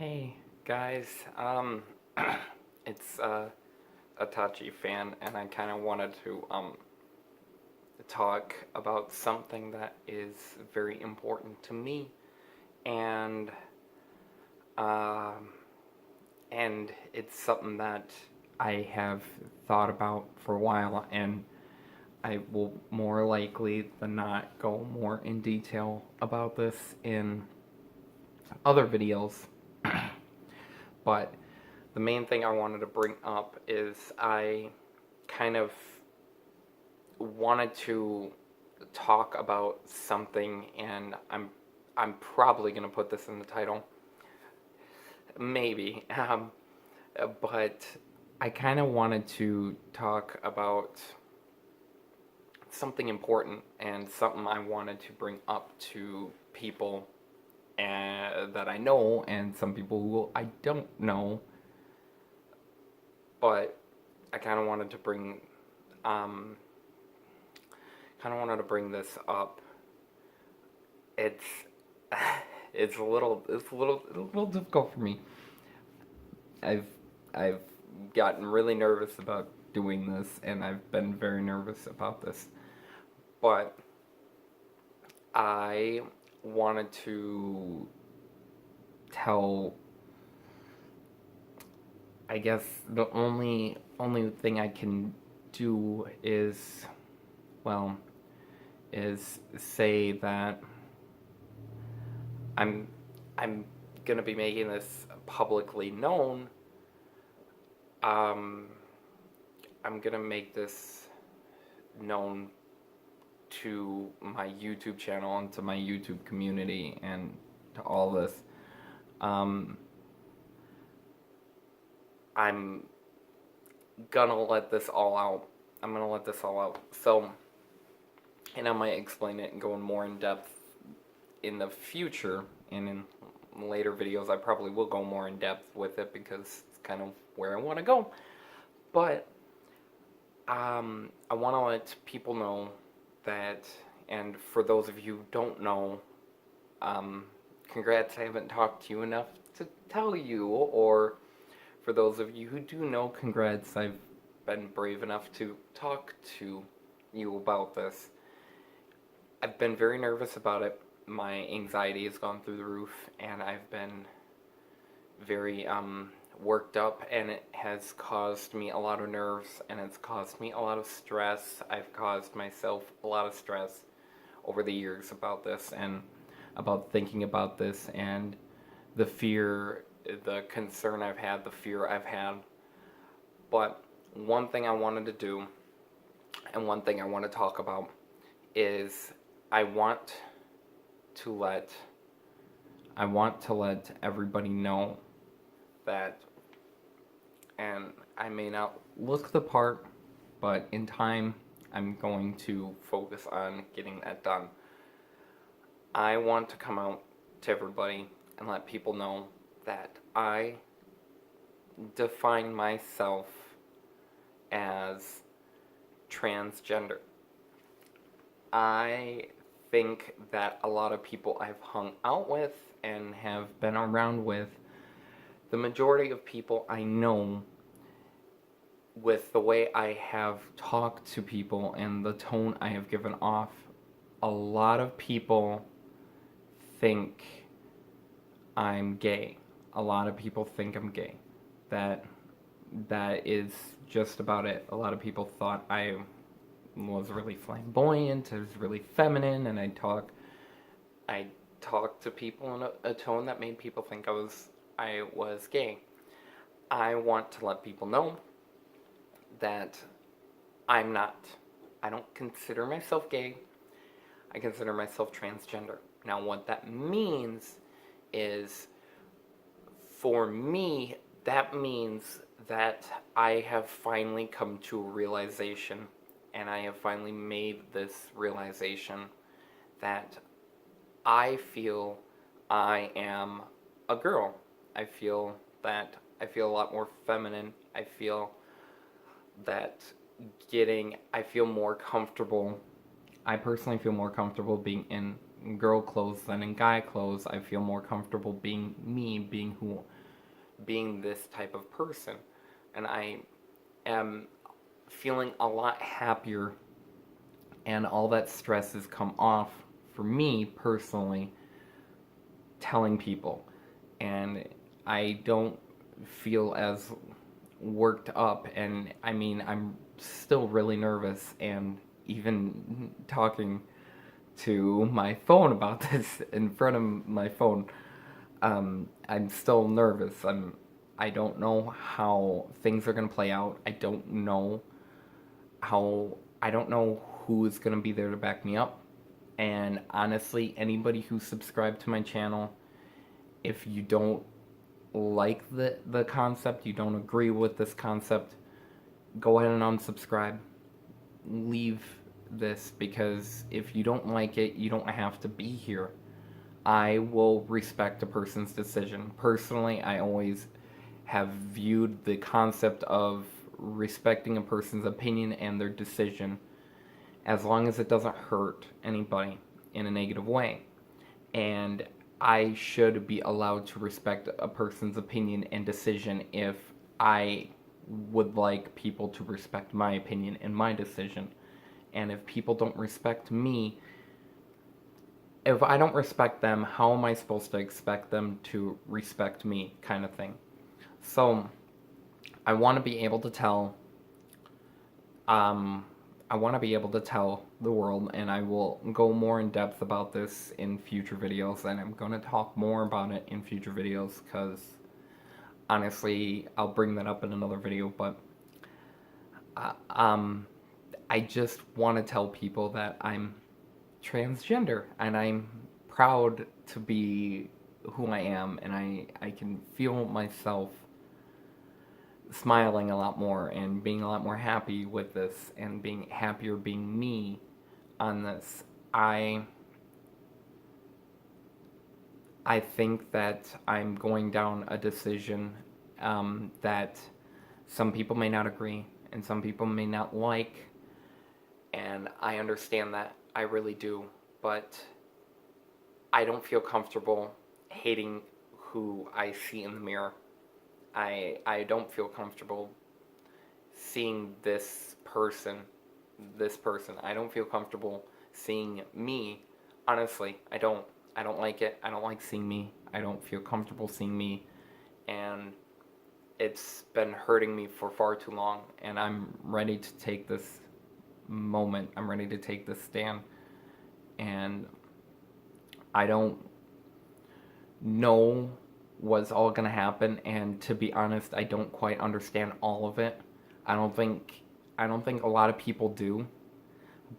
Hey guys, it's a Tachi fan, and I kind of wanted to talk about something that is very important to me, and um, and it's something that I have thought about for a while, and I will more likely than not go more in detail about this in other videos, but the main thing I wanted to bring up is I kind of wanted to talk about something, and I'm probably gonna put this in the title, maybe, but I kind of wanted to talk about something important and something I wanted to bring up to people that I know and some people who I don't know, but I kind of wanted to um, this up. It's it's a little difficult for me. I've I've gotten really nervous about doing this, and I've been very nervous about this. But I wanted to tell. I guess the only thing I can do is, well, is say that I'm I'm gonna be making this publicly known. Um, I'm gonna make this known to my YouTube channel and to my YouTube community and to all this. Um, I'm gonna let this all out. I'm gonna let this all out. So, and I might explain it and go in more in depth in the future, and in later videos I probably will go more in depth with it because it's kind of where I want to go. But I want to let people know that, and for those of you who don't know, congrats, I haven't talked to you enough to tell you, or for those of you who do know, congrats, I've been brave enough to talk to you about this. I've been very nervous about it. My anxiety has gone through the roof, and I've been very worked up, and it has caused me a lot of nerves, and it's caused me a lot of stress. I've caused myself a lot of stress over the years about this, and about thinking about this, and the fear, the concern I've had, the fear I've had. But one thing I wanted to do, and one thing I want to talk about, is I want to let everybody know that, and I may not look the part, but in time I'm going to focus on getting that done. I want to come out to everybody and let people know that I define myself as transgender. I think that a lot of people I've hung out with and have been around with, the majority of people I know, with the way I have talked to people and the tone I have given off, a lot of people think I'm gay. A lot of people think I'm gay. That is just about it. A lot of people thought I was really flamboyant, I was really feminine, and I talked to people in a tone that made people think I was gay. I want to let people know that I'm not. I don't consider myself gay. I consider myself transgender. Now, what that means is, for me, that means that I have finally come to a realization, and I have finally made this realization that I feel I am a girl. I feel a lot more feminine. I feel that I feel more comfortable. I personally feel more comfortable being in girl clothes than in guy clothes. I feel more comfortable being me, being this type of person. And I am feeling a lot happier, and all that stress has come off for me personally telling people. And I don't feel as worked up, and I mean, I'm still really nervous, and even talking to my phone about this in front of my phone, I'm still nervous. I don't know how things are gonna play out. I don't know who is gonna be there to back me up. And honestly, anybody who subscribed to my channel, if you don't like the concept, you don't agree with this concept, go ahead and unsubscribe. Leave this, because if you don't like it, you don't have to be here. I will respect a person's decision. Personally, I always have viewed the concept of respecting a person's opinion and their decision, as long as it doesn't hurt anybody in a negative way. And I should be allowed to respect a person's opinion and decision if I would like people to respect my opinion and my decision. And if people don't respect me, if I don't respect them, how am I supposed to expect them to respect me, kind of thing. So I want to be able to tell the world, and I will go more in depth about this in future videos, and I'm going to talk more about it in future videos, because honestly, I'll bring that up in another video. But I just want to tell people that I'm transgender, and I'm proud to be who I am, and I can feel myself smiling a lot more and being a lot more happy with this, and being happier being me on this. I think that I'm going down a decision that some people may not agree and some people may not like, and I understand that. I really do. But I don't feel comfortable hating who I see in the mirror. I don't feel comfortable seeing this person. I don't feel comfortable seeing me. Honestly, I don't like it. I don't like seeing me. I don't feel comfortable seeing me. And it's been hurting me for far too long. And I'm ready to take this moment. I'm ready to take this stand. And I don't know what's all gonna happen, and to be honest, I don't quite understand all of it. I don't think a lot of people do,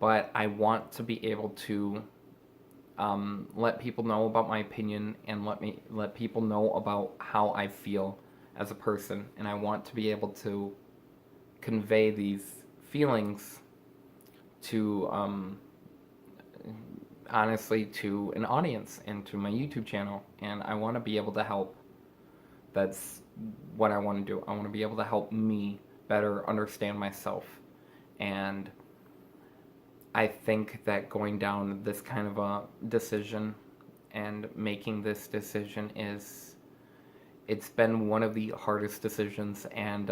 but I want to be able to let people know about my opinion, and let people know about how I feel as a person, and I want to be able to convey these feelings to honestly, to an audience and to my YouTube channel, and I want to be able to help. That's what I want to do. I want to be able to help me better understand myself. And I think that going down this kind of a decision and making this decision it's been one of the hardest decisions, and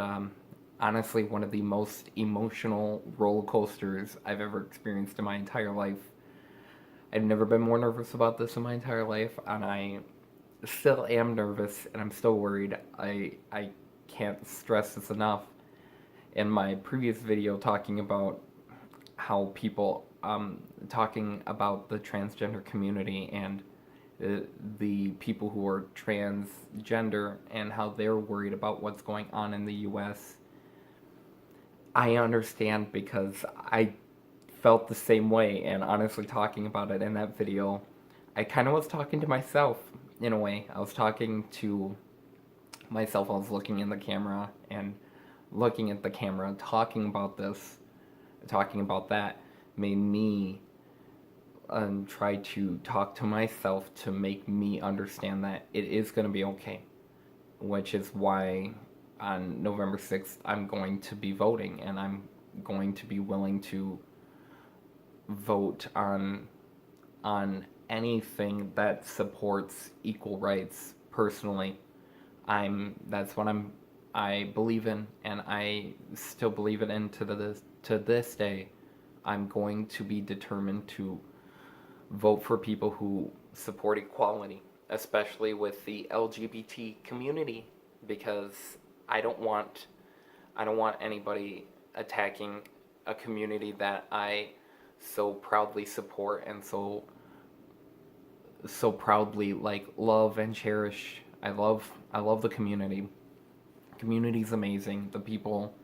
honestly one of the most emotional roller coasters I've ever experienced in my entire life. I've never been more nervous about this in my entire life, and I still am nervous, and I'm still worried. I can't stress this enough. In my previous video talking about how people, talking about the transgender community and the people who are transgender and how they're worried about what's going on in the US, I understand, because I felt the same way. And honestly, talking about it in that video, I kind of was talking to myself in a way. I was talking to myself. I was looking in the camera and looking at the camera, talking about this, talking about that, made me try to talk to myself to make me understand that it is going to be okay, which is why on November 6th I'm going to be voting, and I'm going to be willing to vote on anything that supports equal rights. Personally, that's what I believe in, and I still believe it in to this day. I'm going to be determined to vote for people who support equality, especially with the LGBT community, because I don't want I don't want anybody attacking a community that I so proudly support and so proudly like love and cherish. I love the community. Community's amazing. The people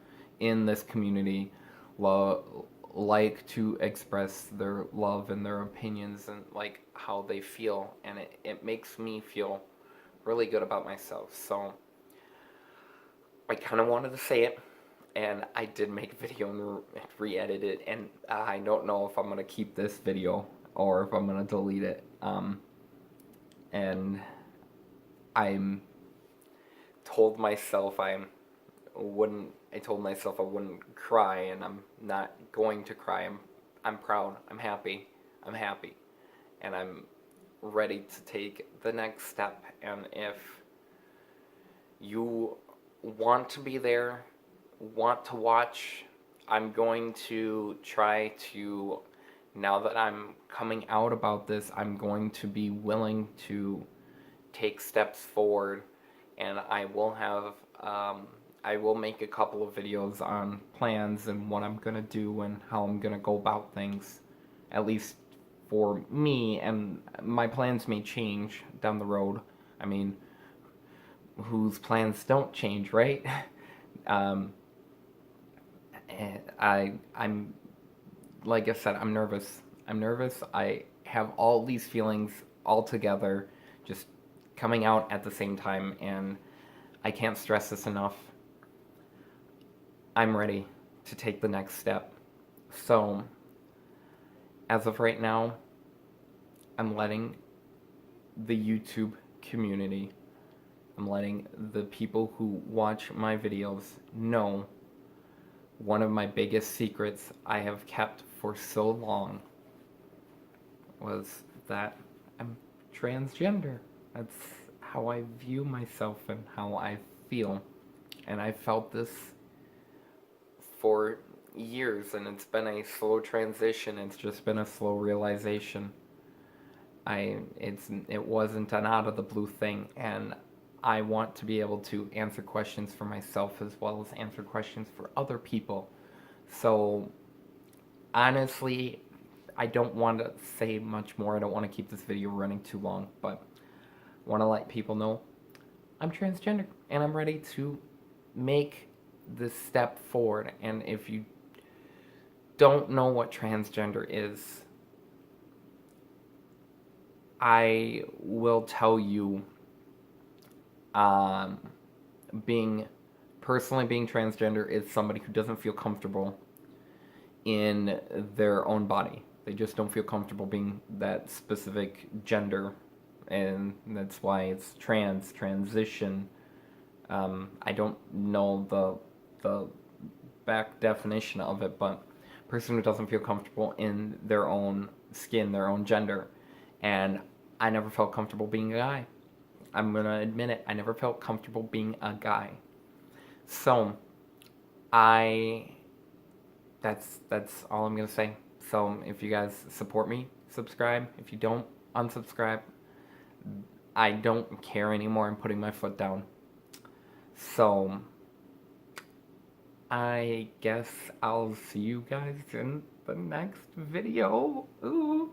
in this community like to express their love and their opinions and like how they feel, and it makes me feel really good about myself. So I kind of wanted to say it, and I did make a video and re-edit it, and I don't know if I'm going to keep this video or if I'm going to delete it. And I'm told myself I told myself I wouldn't cry, and I'm not going to cry. I'm proud. I'm happy. And I'm ready to take the next step. And if you want to be there, want to watch, I'm going to try to, now that I'm coming out about this, I'm going to be willing to take steps forward, and I will make a couple of videos on plans and what I'm gonna do and how I'm gonna go about things, at least for me, and my plans may change down the road. I mean, whose plans don't change, right? And I'm like I said, I'm nervous. I have all these feelings all together, just coming out at the same time, and I can't stress this enough. I'm ready to take the next step. So, as of right now, I'm letting the YouTube community, I'm letting the people who watch my videos know one of my biggest secrets I have kept for so long was that I'm transgender. That's how I view myself and how I feel. And I felt this for years, and it's been a slow transition. It's just been a slow realization. It wasn't an out of the blue thing, and I want to be able to answer questions for myself as well as answer questions for other people. So honestly, I don't want to say much more. I don't want to keep this video running too long, but I want to let people know I'm transgender and I'm ready to make this step forward. And if you don't know what transgender is, I will tell you, being transgender is somebody who doesn't feel comfortable in their own body. They just don't feel comfortable being that specific gender, and that's why it's transition. I don't know the back definition of it, but person who doesn't feel comfortable in their own skin, their own gender. And I never felt comfortable being a guy. I'm gonna admit it. I never felt comfortable being a guy. So that's all I'm gonna say. So if you guys support me, subscribe. If you don't, unsubscribe. I don't care anymore. I'm putting my foot down. So I guess I'll see you guys in the next video. Ooh.